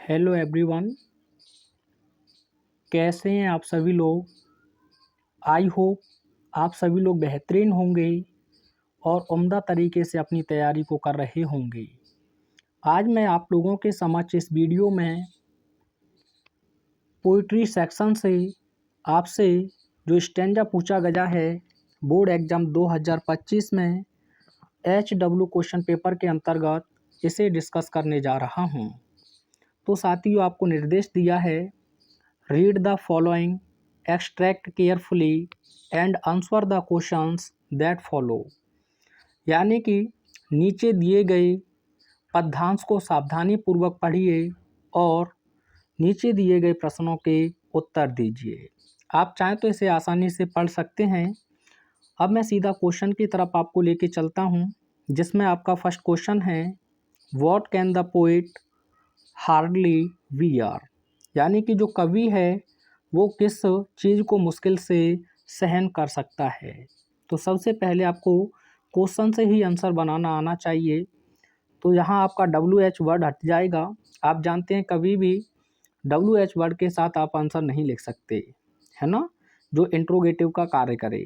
Hello everyone, कैसे हैं आप सभी लोग। आई होप आप सभी लोग बेहतरीन होंगे और उम्दा तरीके से अपनी तैयारी को कर रहे होंगे। आज मैं आप लोगों के समक्ष इस वीडियो में पोइट्री सेक्शन से आपसे जो स्टैंजा पूछा गया है बोर्ड एग्ज़ाम 2025 में HW क्वेश्चन पेपर के अंतर्गत इसे डिस्कस करने जा रहा हूं। तो साथियों, आपको निर्देश दिया है, read the following extract carefully and answer the questions that follow. यानी कि नीचे दिए गए पद्यांश को सावधानी पूर्वक पढ़िए और नीचे दिए गए प्रश्नों के उत्तर दीजिए। आप चाहें तो इसे आसानी से पढ़ सकते हैं। अब मैं सीधा क्वेश्चन की तरफ आपको लेके चलता हूं, जिसमें आपका फर्स्ट क्वेश्चन है, what can the poet hardly wear. यानी कि जो कवि है वो किस चीज़ को मुश्किल से सहन कर सकता है। तो सबसे पहले आपको क्वेश्चन से ही आंसर बनाना आना चाहिए। तो यहाँ आपका WH वर्ड हट जाएगा। आप जानते हैं कभी भी WH वर्ड के साथ आप आंसर नहीं लिख सकते, है ना, जो इंट्रोगेटिव का कार्य करे।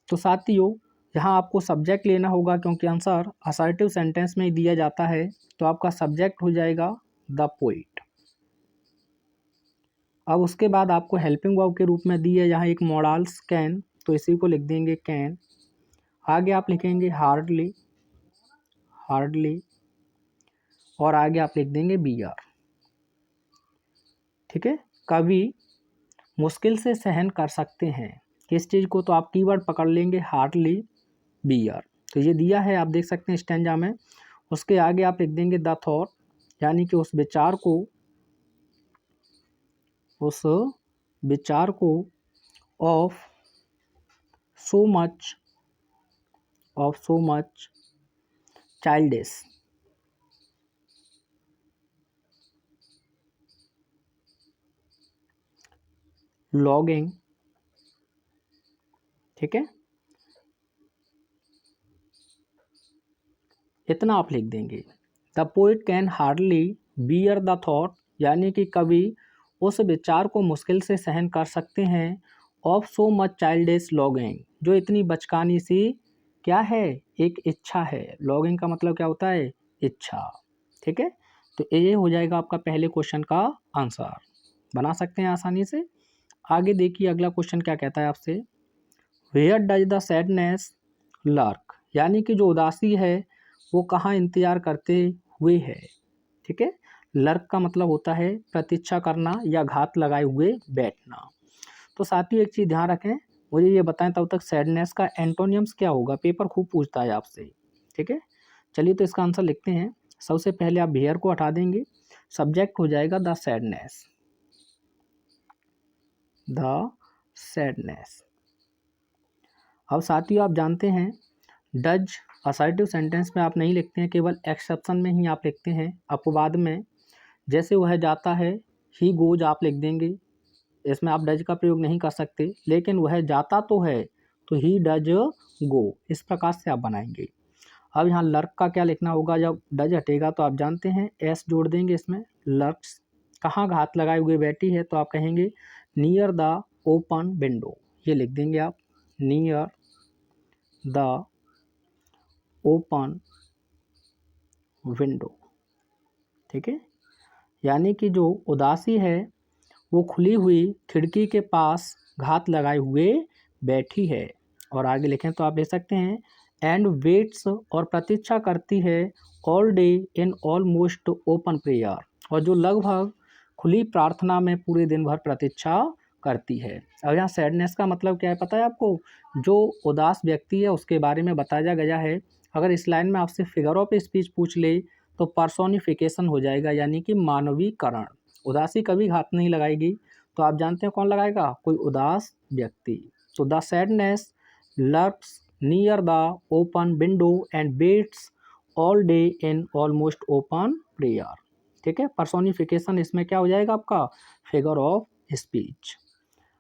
तो साथियों, यहाँ आपको सब्जेक्ट लेना होगा, क्योंकि आंसर असर्टिव सेंटेंस में ही दिया जाता है। तो आपका सब्जेक्ट हो जाएगा द पोइट। अब उसके बाद आपको हेल्पिंग वर्ब के रूप में दी है यहाँ एक मॉडल्स कैन, तो इसी को लिख देंगे कैन। आगे आप लिखेंगे हार्डली, हार्डली, और आगे आप लिख देंगे बियर। ठीक है, कवि मुश्किल से सहन कर सकते हैं किस चीज़ को, तो आप कीवर्ड पकड़ लेंगे हार्डली, बियर। तो ये दिया है, आप देख सकते हैं स्टैंजा में। उसके आगे आप लिख देंगे द थॉट, यानी कि उस विचार को, उस विचार को of so much, of so much childish, logging. ठीक है, इतना आप लिख देंगे। The poet can hardly bear the thought, यानी कि कवि उस विचार को मुश्किल से सहन कर सकते हैं, of so much childish logging, जो इतनी बचकानी सी क्या है, एक इच्छा है। लॉगिंग का मतलब क्या होता है, इच्छा। ठीक है, तो ये हो जाएगा आपका पहले क्वेश्चन का आंसर, बना सकते हैं आसानी से। आगे देखिए अगला क्वेश्चन क्या कहता है आपसे, where does the sadness lurk, यानी कि जो उदासी है वो कहाँ इंतजार करते हुए है। ठीक है, लर्क का मतलब होता है प्रतीक्षा करना या घात लगाए हुए बैठना। तो साथियों एक चीज़ ध्यान रखें, मुझे ये बताएं तब तक सैडनेस का एंटोनियम्स क्या होगा, पेपर खूब पूछता है आपसे। ठीक है, चलिए तो इसका आंसर लिखते हैं। सबसे पहले आप वेयर को हटा देंगे, सब्जेक्ट हो जाएगा द सैडनेस, द सैडनेस। अब साथियों आप जानते हैं डज असर्टिव सेंटेंस में आप नहीं लिखते हैं, केवल एक्सेप्शन में ही आप लिखते हैं अपवाद में। जैसे वह जाता है, ही गोज आप लिख देंगे, इसमें आप डज का प्रयोग नहीं कर सकते, लेकिन वह जाता तो है तो ही डज गो, इस प्रकार से आप बनाएंगे। अब यहाँ लर्क का क्या लिखना होगा, जब डज हटेगा तो आप जानते हैं एस जोड़ देंगे इसमें। लर्क्स कहाँ घात लगाए हुए बैठी है, तो आप कहेंगे नियर द ओपन विंडो, ये लिख देंगे आप, नियर द ओपन विंडो। ठीक है, यानी कि जो उदासी है वो खुली हुई खिड़की के पास घात लगाए हुए बैठी है। और आगे लिखें तो आप लिख सकते हैं एंड वेट्स, और प्रतीक्षा करती है, all day in almost open prayer, और जो लगभग खुली प्रार्थना में पूरे दिन भर प्रतीक्षा करती है। अब यहाँ सैडनेस का मतलब क्या है पता है आपको, जो उदास व्यक्ति है उसके बारे में बताया गया है। अगर इस लाइन में आपसे फिगर ऑफ स्पीच पूछ ले तो पर्सोनिफिकेशन हो जाएगा, यानी कि मानवीकरण। उदासी कभी घात नहीं लगाएगी, तो आप जानते हैं कौन लगाएगा, कोई उदास व्यक्ति। तो the sadness lurks near the open window and waits all day in almost open prayer. ठीक है, पर्सोनिफिकेशन इसमें क्या हो जाएगा आपका, फिगर ऑफ स्पीच।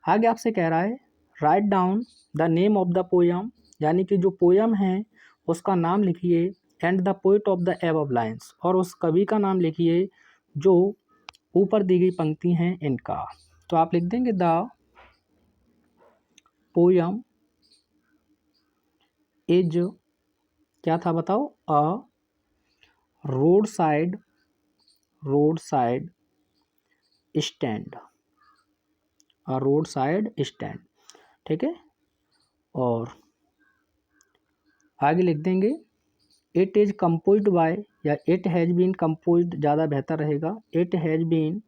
आगे आपसे कह रहा है write down the name of the poem, यानी कि जो पोयम है उसका नाम लिखिए, and the poet of the above lines, और उस कवि का नाम लिखिए जो ऊपर दी गई पंक्ति हैं इनका, तो आप लिख देंगे द पोयम इज, क्या था बताओ, a roadside stand, a roadside stand, ठीक है। और आगे लिख देंगे इट इज कंपोज्ड बाय, या इट हैज बीन कंपोज्ड ज़्यादा बेहतर रहेगा, it has been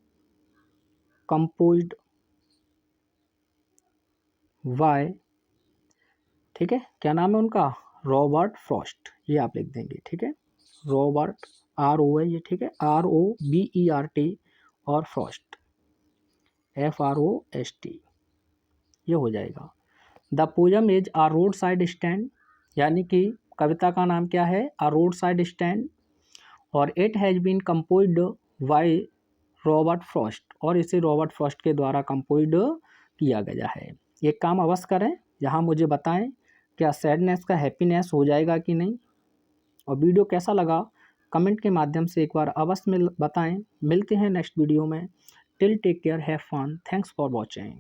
composed by, ठीक है, क्या नाम है उनका, रॉबर्ट फ्रॉस्ट, ये आप लिख देंगे, ठीक है। रॉबर्ट, RO है ये, ठीक है, ROBERT, और फ्रॉस्ट FROST, ये हो जाएगा। The poem is a roadside stand, यानी कि कविता का नाम क्या है, अ रोड साइड स्टैंड, और it has been composed by Robert Frost, और इसे रॉबर्ट फ्रॉस्ट के द्वारा कंपोज्ड किया गया है। एक काम अवश्य करें, यहाँ मुझे बताएं क्या सैडनेस का हैप्पीनेस हो जाएगा कि नहीं, और वीडियो कैसा लगा कमेंट के माध्यम से एक बार अवश्य बताएं। मिलते हैं नेक्स्ट वीडियो में। Till take care, have fun, thanks for watching.